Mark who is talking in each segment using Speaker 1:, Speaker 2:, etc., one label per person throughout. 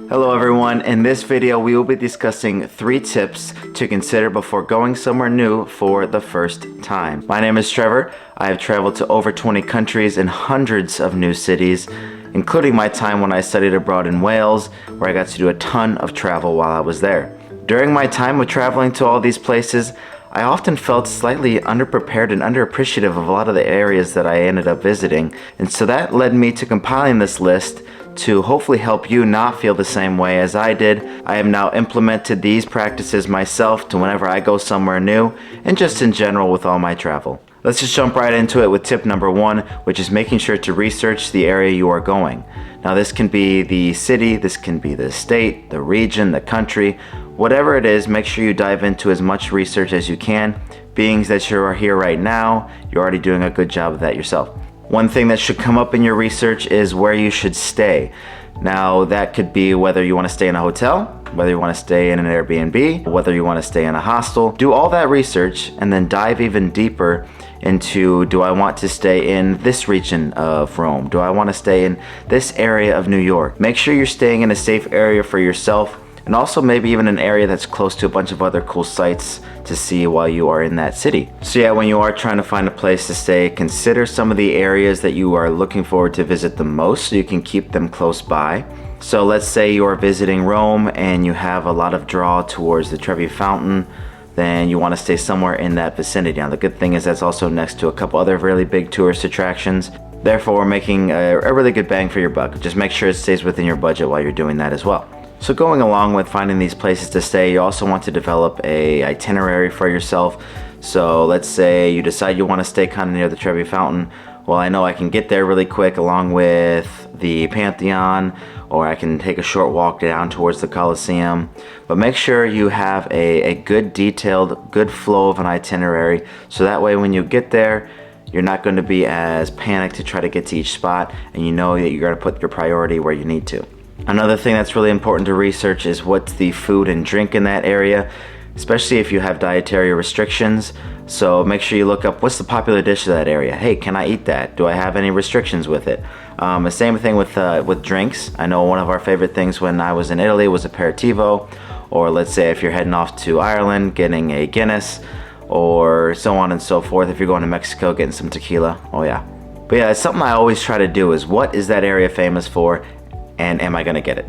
Speaker 1: Hello everyone, in this video we will be discussing 3 tips to consider before going somewhere new for the first time. My name is Trevor. I have traveled to over 20 countries and hundreds of new cities, including my time when I studied abroad in Wales, where I got to do a ton of travel while I was there. During my time of traveling to all these places, I often felt slightly underprepared and underappreciative of a lot of the areas that I ended up visiting, and so that led me to compiling this list to hopefully help you not feel the same way as I did. I have now implemented these practices myself to whenever I go somewhere new and just in general with all my travel. Let's just jump right into it with tip number 1, which is making sure to research the area you are going. Now this can be the city, this can be the state, the region, the country, whatever it is, make sure you dive into as much research as you can. Being that you are here right now, you're already doing a good job of that yourself. One thing that should come up in your research is where you should stay. Now that could be whether you want to stay in a hotel, whether you want to stay in an Airbnb, whether you want to stay in a hostel. Do all that research and then dive even deeper into, do I want to stay in this region of Rome? Do I want to stay in this area of New York? Make sure you're staying in a safe area for yourself, and also maybe even an area that's close to a bunch of other cool sites to see while you are in that city. So yeah, when you are trying to find a place to stay, consider some of the areas that you are looking forward to visit the most so you can keep them close by. So let's say you are visiting Rome and you have a lot of draw towards the Trevi Fountain, then you want to stay somewhere in that vicinity. Now the good thing is that's also next to a couple other really big tourist attractions. Therefore, we're making a really good bang for your buck. Just make sure it stays within your budget while you're doing that as well. So going along with finding these places to stay, you also want to develop a itinerary for yourself. So let's say you decide you want to stay kind of near the Trevi Fountain. Well, I know I can get there really quick along with the Pantheon, or I can take a short walk down towards the Colosseum. But make sure you have a good detailed, good flow of an itinerary, so that way when you get there, you're not going to be as panicked to try to get to each spot, and you know that you're going to put your priority where you need to. Another thing that's really important to research is what's the food and drink in that area, especially if you have dietary restrictions. So make sure you look up what's the popular dish of that area. Hey, can I eat that? Do I have any restrictions with it? The same thing with drinks. I know one of our favorite things when I was in Italy was aperitivo, or let's say if you're heading off to Ireland, getting a Guinness, or so on and so forth. If you're going to Mexico, getting some tequila. Oh yeah. But yeah, it's something I always try to do is what is that area famous for? And am I gonna get it?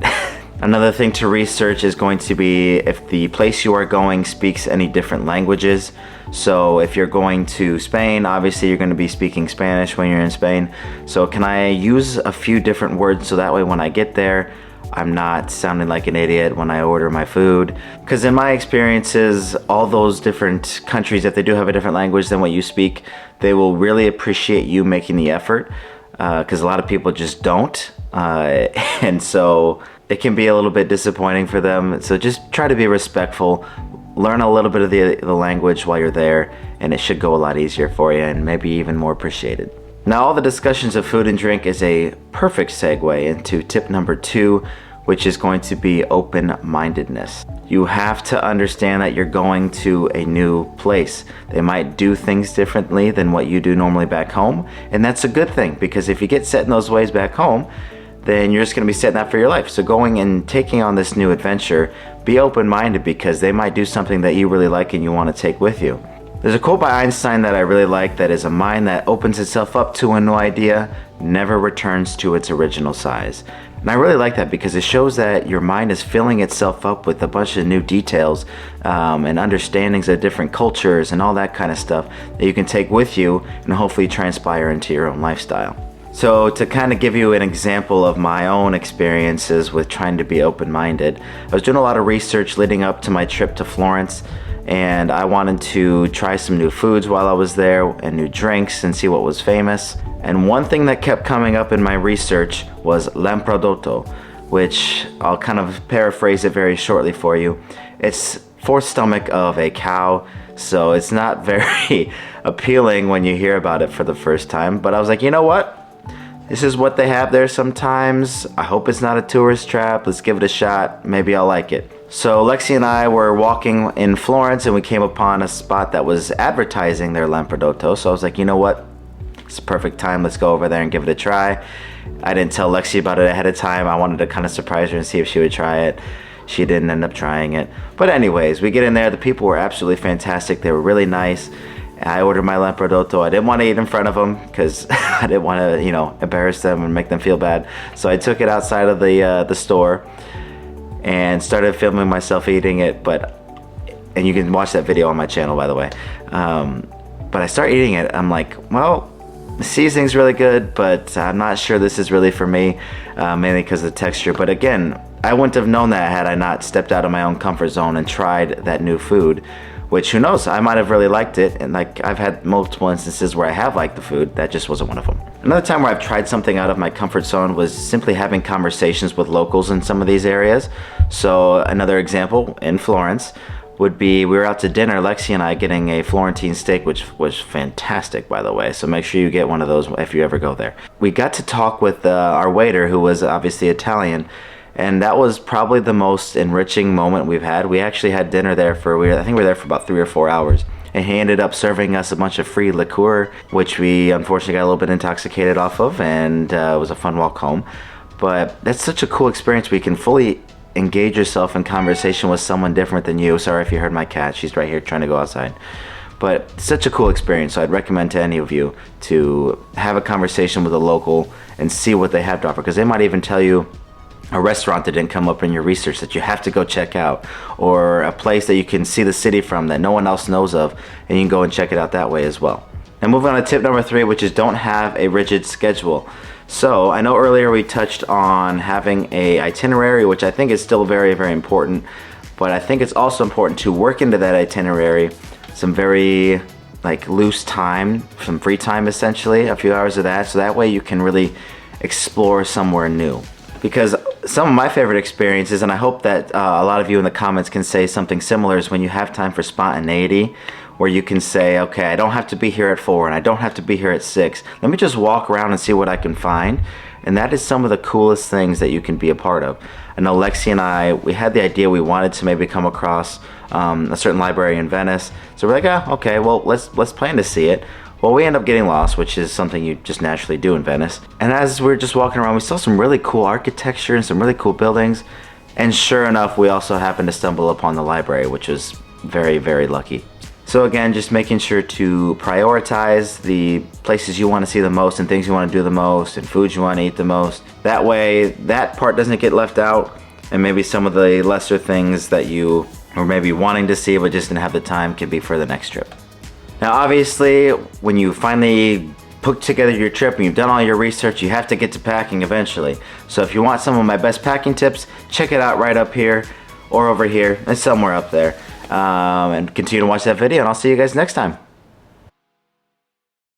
Speaker 1: Another thing to research is going to be if the place you are going speaks any different languages. So if you're going to Spain, obviously you're going to be speaking Spanish when you're in Spain. So can I use a few different words so that way when I get there, I'm not sounding like an idiot when I order my food? Because in my experiences, all those different countries, if they do have a different language than what you speak, they will really appreciate you making the effort. Because a lot of people just don't, and so it can be a little bit disappointing for them. So just try to be respectful, learn a little bit of the language while you're there, and it should go a lot easier for you and maybe even more appreciated. Now all the discussions of food and drink is a perfect segue into tip number 2, which is going to be open-mindedness. You have to understand that you're going to a new place. They might do things differently than what you do normally back home, and that's a good thing, because if you get set in those ways back home, then you're just gonna be setting that for your life. So going and taking on this new adventure, be open-minded, because they might do something that you really like and you wanna take with you. There's a quote by Einstein that I really like that is, a mind that opens itself up to a new idea never returns to its original size. And I really like that because it shows that your mind is filling itself up with a bunch of new details and understandings of different cultures and all that kind of stuff that you can take with you and hopefully transpire into your own lifestyle. So to kind of give you an example of my own experiences with trying to be open-minded, I was doing a lot of research leading up to my trip to Florence, and I wanted to try some new foods while I was there and new drinks and see what was famous. And one thing that kept coming up in my research was Lamprodotto, which I'll kind of paraphrase it very shortly for you. It's fourth stomach of a cow, so it's not very appealing when you hear about it for the first time. But I was like, you know what? This is what they have there sometimes. I hope it's not a tourist trap. Let's give it a shot. Maybe I'll like it. So Lexi and I were walking in Florence and we came upon a spot that was advertising their Lamprodotto. So I was like, you know what? It's a perfect time. Let's go over there and give it a try. I didn't tell Lexi about it ahead of time. I wanted to kind of surprise her and see if she would try it. She didn't end up trying it. But anyways, we get in there. The people were absolutely fantastic. They were really nice. I ordered my lamprodotto. I didn't want to eat in front of them because I didn't want to, you know, embarrass them and make them feel bad. So I took it outside of the store and started filming myself eating it. And you can watch that video on my channel, by the way. But I start eating it. I'm like, well, the seasoning's really good, but I'm not sure this is really for me, mainly because of the texture. But again, I wouldn't have known that had I not stepped out of my own comfort zone and tried that new food, which who knows, I might have really liked it. And like, I've had multiple instances where I have liked the food. That just wasn't one of them. Another time where I've tried something out of my comfort zone was simply having conversations with locals in some of these areas. So another example in Florence would be, we were out to dinner, Lexi and I, getting a Florentine steak, which was fantastic, by the way. So make sure you get one of those if you ever go there. We got to talk with our waiter, who was obviously Italian, and that was probably the most enriching moment we've had. We actually had dinner there I think we were there for about 3 or 4 hours. And he ended up serving us a bunch of free liqueur, which we unfortunately got a little bit intoxicated off of, and it was a fun walk home. But that's such a cool experience. We can fully engage yourself in conversation with someone different than you. Sorry if you heard my cat. She's right here trying to go outside. But such a cool experience. So I'd recommend to any of you to have a conversation with a local and see what they have to offer, because they might even tell you a restaurant that didn't come up in your research that you have to go check out, or a place that you can see the city from that no one else knows of, and you can go and check it out that way as well. Now moving on to tip number 3, which is don't have a rigid schedule. So I know earlier we touched on having a itinerary, which I think is still very, very important, but I think it's also important to work into that itinerary some very like loose time, some free time essentially, a few hours of that, so that way you can really explore somewhere new. Because some of my favorite experiences, and I hope that a lot of you in the comments can say something similar, is when you have time for spontaneity, where you can say, okay, I don't have to be here at 4 and I don't have to be here at 6. Let me just walk around and see what I can find. And that is some of the coolest things that you can be a part of. I know Lexi and I, we had the idea we wanted to maybe come across a certain library in Venice. So we're like, okay, well, let's plan to see it. Well, we end up getting lost, which is something you just naturally do in Venice. And as we were just walking around, we saw some really cool architecture and some really cool buildings. And sure enough, we also happened to stumble upon the library, which was very, very lucky. So again, just making sure to prioritize the places you want to see the most and things you want to do the most and foods you want to eat the most. That way, that part doesn't get left out, and maybe some of the lesser things that you were maybe wanting to see but just didn't have the time can be for the next trip. Now obviously, when you finally put together your trip and you've done all your research, you have to get to packing eventually. So if you want some of my best packing tips, check it out right up here or over here. It's somewhere up there. And continue to watch that video, and I'll see you guys next time.